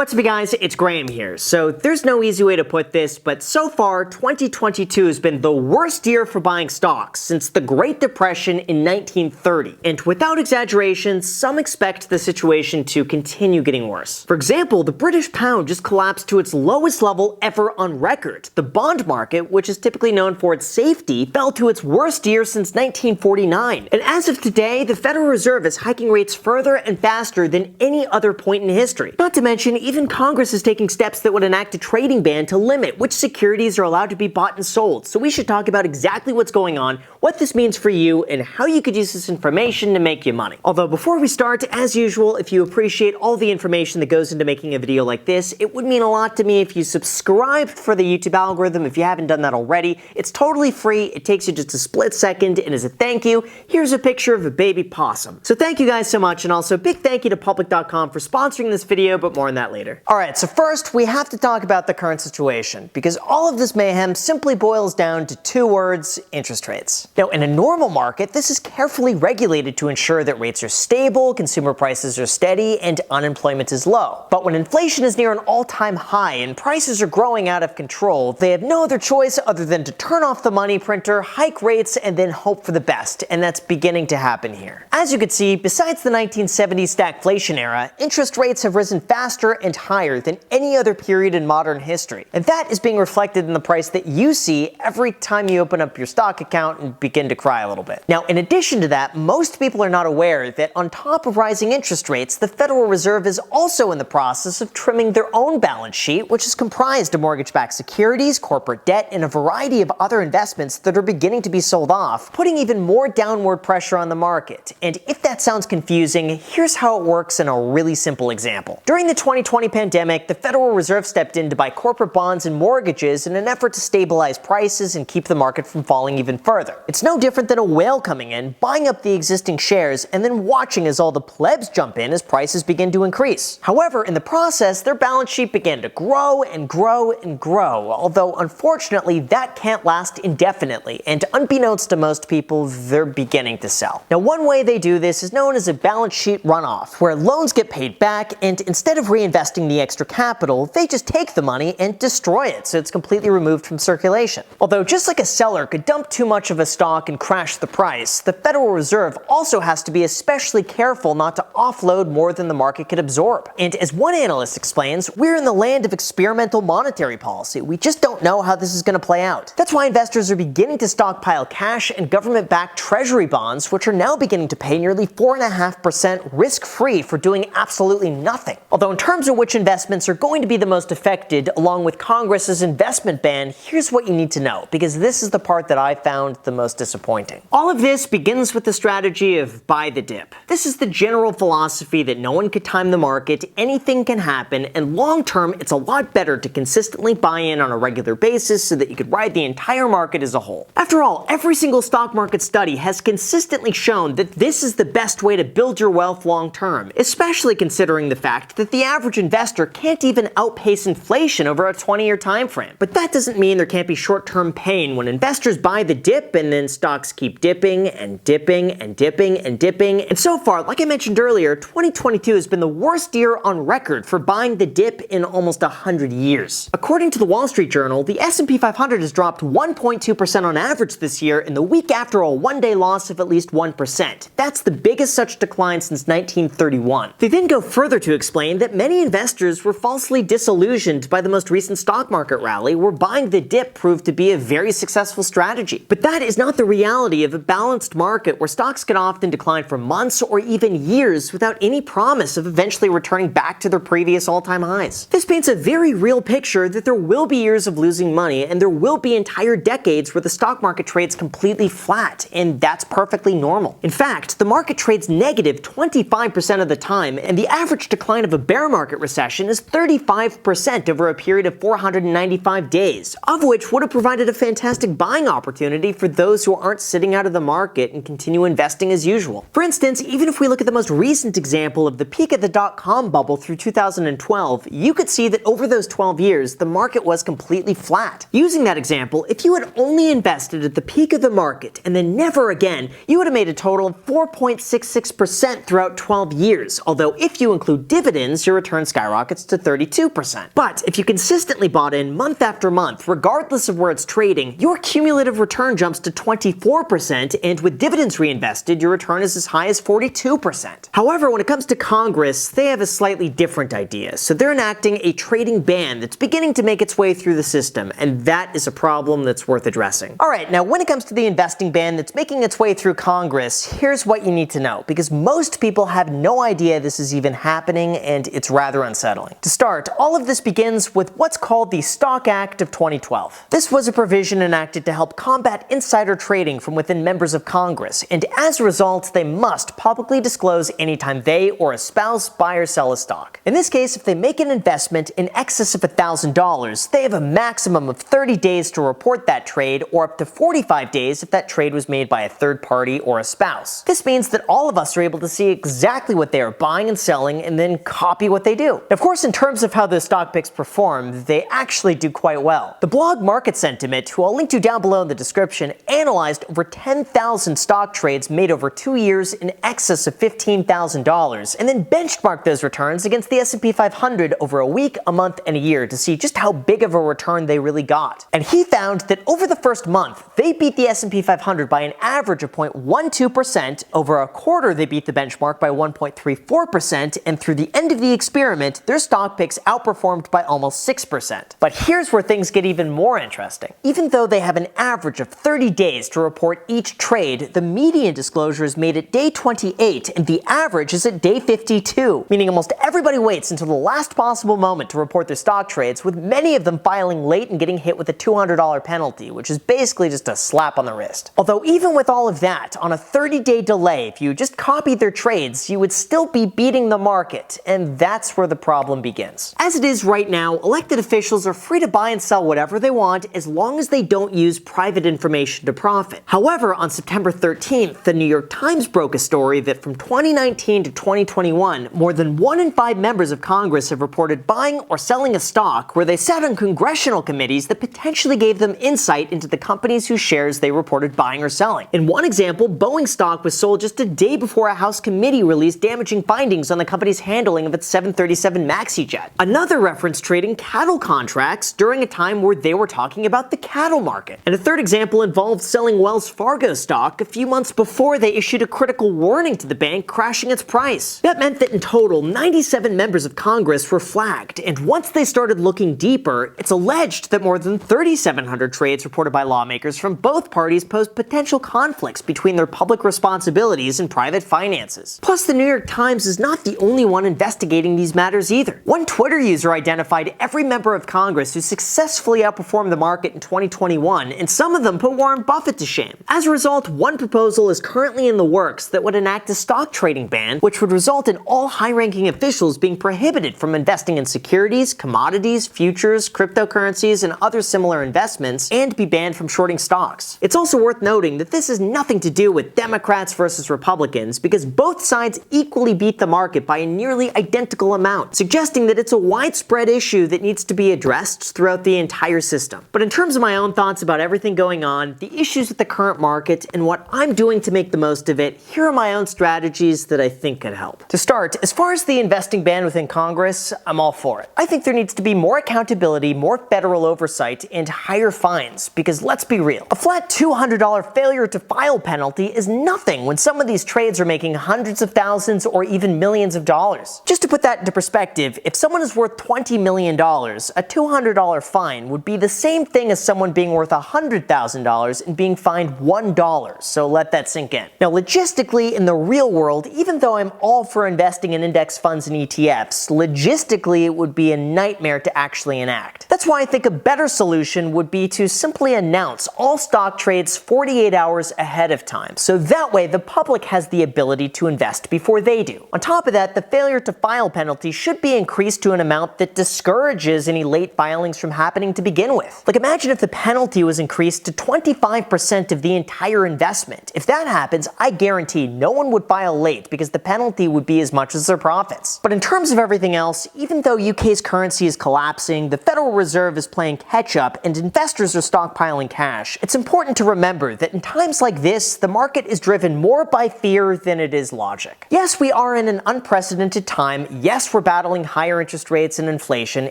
What's up, you guys? It's Graham here. So there's no easy way to put this, but so far 2022 has been the worst year for buying stocks since the Great Depression in 1930. And without exaggeration, some expect the situation to continue getting worse. For example, the British pound just collapsed to its lowest level ever on record. The bond market, which is typically known for its safety, fell to its worst year since 1949. And as of today, the Federal Reserve is hiking rates further and faster than any other point in history. Not to mention, even Congress is taking steps that would enact a trading ban to limit which securities are allowed to be bought and sold. So we should talk about exactly what's going on, what this means for you, and how you could use this information to make you money. Although before we start, as usual, if you appreciate all the information that goes into making a video like this, it would mean a lot to me if you subscribed for the YouTube algorithm if you haven't done that already. It's totally free, it takes you just a split second, and as a thank you, here's a picture of a baby possum. So thank you guys so much, and also big thank you to Public.com for sponsoring this video, but more on that later. Alright, so first we have to talk about the current situation, because all of this mayhem simply boils down to two words: interest rates. Now, in a normal market, this is carefully regulated to ensure that rates are stable, consumer prices are steady, and unemployment is low. But when inflation is near an all-time high and prices are growing out of control, they have no other choice other than to turn off the money printer, hike rates, and then hope for the best, and that's beginning to happen here. As you can see, besides the 1970s stagflation era, interest rates have risen faster and higher than any other period in modern history. And that is being reflected in the price that you see every time you open up your stock account and begin to cry a little bit. Now, in addition to that, most people are not aware that on top of rising interest rates, the Federal Reserve is also in the process of trimming their own balance sheet, which is comprised of mortgage-backed securities, corporate debt, and a variety of other investments that are beginning to be sold off, putting even more downward pressure on the market. And if that sounds confusing, here's how it works in a really simple example. During the 2020 pandemic, the Federal Reserve stepped in to buy corporate bonds and mortgages in an effort to stabilize prices and keep the market from falling even further. It's no different than a whale coming in, buying up the existing shares, and then watching as all the plebs jump in as prices begin to increase. However, in the process, their balance sheet began to grow and grow and grow, although unfortunately that can't last indefinitely, and unbeknownst to most people, they're beginning to sell. Now, one way they do this is known as a balance sheet runoff, where loans get paid back, and instead of reinvesting the extra capital, they just take the money and destroy it, so it's completely removed from circulation. Although just like a seller could dump too much of a stock and crash the price, the Federal Reserve also has to be especially careful not to offload more than the market could absorb. And as one analyst explains, we're in the land of experimental monetary policy. We just don't know how this is going to play out. That's why investors are beginning to stockpile cash and government-backed treasury bonds, which are now beginning to pay nearly 4.5% risk-free for doing absolutely nothing. Although in terms of which investments are going to be the most affected, along with Congress's investment ban, here's what you need to know, because this is the part that I found the most disappointing. All of this begins with the strategy of buy the dip. This is the general philosophy that no one could time the market, anything can happen, and long term, it's a lot better to consistently buy in on a regular basis so that you could ride the entire market as a whole. After all, every single stock market study has consistently shown that this is the best way to build your wealth long term, especially considering the fact that the average investor can't even outpace inflation over a 20-year time frame. But that doesn't mean there can't be short-term pain when investors buy the dip and then stocks keep dipping and dipping and dipping and dipping. And so far, like I mentioned earlier, 2022 has been the worst year on record for buying the dip in almost 100 years. According to the Wall Street Journal, the S&P 500 has dropped 1.2% on average this year in the week after a one-day loss of at least 1%. That's the biggest such decline since 1931. They then go further to explain that many investors were falsely disillusioned by the most recent stock market rally, where buying the dip proved to be a very successful strategy. But that is not the reality of a balanced market, where stocks can often decline for months or even years without any promise of eventually returning back to their previous all-time highs. This paints a very real picture that there will be years of losing money, and there will be entire decades where the stock market trades completely flat, and that's perfectly normal. In fact, the market trades negative 25% of the time, and the average decline of a bear market recession is 35% over a period of 495 days, of which would have provided a fantastic buying opportunity for those who aren't sitting out of the market and continue investing as usual. For instance, even if we look at the most recent example of the peak of the dot-com bubble through 2012, you could see that over those 12 years, the market was completely flat. Using that example, if you had only invested at the peak of the market and then never again, you would have made a total of 4.66% throughout 12 years, although if you include dividends, your returns skyrockets to 32%. But if you consistently bought in month after month, regardless of where it's trading, your cumulative return jumps to 24%, and with dividends reinvested, your return is as high as 42%. However, when it comes to Congress, they have a slightly different idea. So they're enacting a trading ban that's beginning to make its way through the system, and that is a problem that's worth addressing. Alright, now when it comes to the investing ban that's making its way through Congress, here's what you need to know, because most people have no idea this is even happening, and it's rather unsettling. To start, all of this begins with what's called the Stock Act of 2012. This was a provision enacted to help combat insider trading from within members of Congress, and as a result, they must publicly disclose anytime they or a spouse buy or sell a stock. In this case, if they make an investment in excess of $1,000, they have a maximum of 30 days to report that trade, or up to 45 days if that trade was made by a third party or a spouse. This means that all of us are able to see exactly what they are buying and selling and then copy what they do. Of course, in terms of how the stock picks perform, they actually do quite well. The blog Market Sentiment, who I'll link to down below in the description, analyzed over 10,000 stock trades made over 2 years in excess of $15,000, and then benchmarked those returns against the S&P 500 over a week, a month, and a year to see just how big of a return they really got. And he found that over the first month, they beat the S&P 500 by an average of 0.12%, over a quarter they beat the benchmark by 1.34%, and through the end of the experiment, their stock picks outperformed by almost 6%. But here's where things get even more interesting. Even though they have an average of 30 days to report each trade, the median disclosure is made at day 28, and the average is at day 52, meaning almost everybody waits until the last possible moment to report their stock trades, with many of them filing late and getting hit with a $200 penalty, which is basically just a slap on the wrist. Although even with all of that, on a 30-day delay, if you just copied their trades, you would still be beating the market, and that's where the problem begins. As it is right now, elected officials are free to buy and sell whatever they want as long as they don't use private information to profit. However, on September 13th, the New York Times broke a story that from 2019 to 2021, more than 1 in 5 members of Congress have reported buying or selling a stock where they sat on congressional committees that potentially gave them insight into the companies whose shares they reported buying or selling. In one example, Boeing stock was sold just a day before a House committee released damaging findings on the company's handling of its 737 MAX jet. Another referenced trading cattle contracts during a time where they were talking about the cattle market. And a third example involved selling Wells Fargo stock a few months before they issued a critical warning to the bank, crashing its price. That meant that in total, 97 members of Congress were flagged, and once they started looking deeper, it's alleged that more than 3,700 trades reported by lawmakers from both parties posed potential conflicts between their public responsibilities and private finances. Plus, the New York Times is not the only one investigating these matters either. One Twitter user identified every member of Congress who successfully outperformed the market in 2021, and some of them put Warren Buffett to shame. As a result, one proposal is currently in the works that would enact a stock trading ban, which would result in all high-ranking officials being prohibited from investing in securities, commodities, futures, cryptocurrencies, and other similar investments, and be banned from shorting stocks. It's also worth noting that this has nothing to do with Democrats versus Republicans, because both sides equally beat the market by a nearly identical amount, suggesting that it's a widespread issue that needs to be addressed throughout the entire system. But in terms of my own thoughts about everything going on, the issues with the current market, and what I'm doing to make the most of it, here are my own strategies that I think could help. To start, as far as the investing ban within Congress, I'm all for it. I think there needs to be more accountability, more federal oversight, and higher fines, because let's be real, a flat $200 failure to file penalty is nothing when some of these trades are making hundreds of thousands or even millions of dollars. Just to put that into perspective, if someone is worth $20 million, a $200 fine would be the same thing as someone being worth $100,000 and being fined $1, so let that sink in. Now, logistically, in the real world, even though I'm all for investing in index funds and ETFs, logistically it would be a nightmare to actually enact. That's why I think a better solution would be to simply announce all stock trades 48 hours ahead of time, so that way the public has the ability to invest before they do. On top of that, the failure to file penalty should be increased to an amount that discourages any late filings from happening to begin with. Like, imagine if the penalty was increased to 25% of the entire investment. If that happens, I guarantee no one would file late because the penalty would be as much as their profits. But in terms of everything else, even though UK's currency is collapsing, the Federal Reserve is playing catch-up, and investors are stockpiling cash, it's important to remember that in times like this, the market is driven more by fear than it is logic. Yes, we are in an unprecedented time. Yes, we're we're battling higher interest rates and inflation,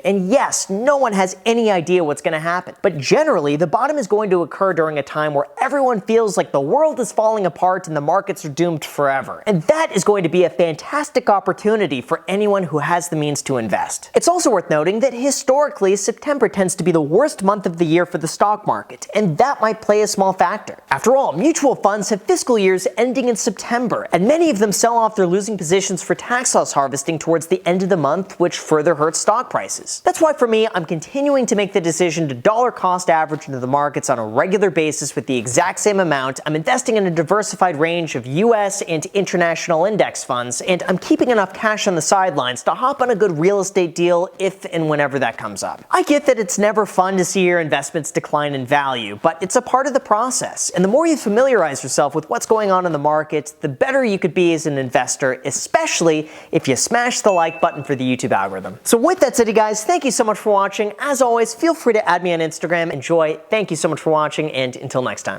and yes, no one has any idea what's going to happen. But generally, the bottom is going to occur during a time where everyone feels like the world is falling apart and the markets are doomed forever. And that is going to be a fantastic opportunity for anyone who has the means to invest. It's also worth noting that historically, September tends to be the worst month of the year for the stock market, and that might play a small factor. After all, mutual funds have fiscal years ending in September, and many of them sell off their losing positions for tax loss harvesting towards the end of the month, which further hurts stock prices. That's why for me, I'm continuing to make the decision to dollar cost average into the markets on a regular basis with the exact same amount. I'm investing in a diversified range of US and international index funds, and I'm keeping enough cash on the sidelines to hop on a good real estate deal if and whenever that comes up. I get that it's never fun to see your investments decline in value, but it's a part of the process, and the more you familiarize yourself with what's going on in the market, the better you could be as an investor, especially if you smash the like button for the YouTube algorithm. So with that said, you guys, thank you so much for watching. As always, feel free to add me on Instagram. Enjoy. Thank you so much for watching, and until next time.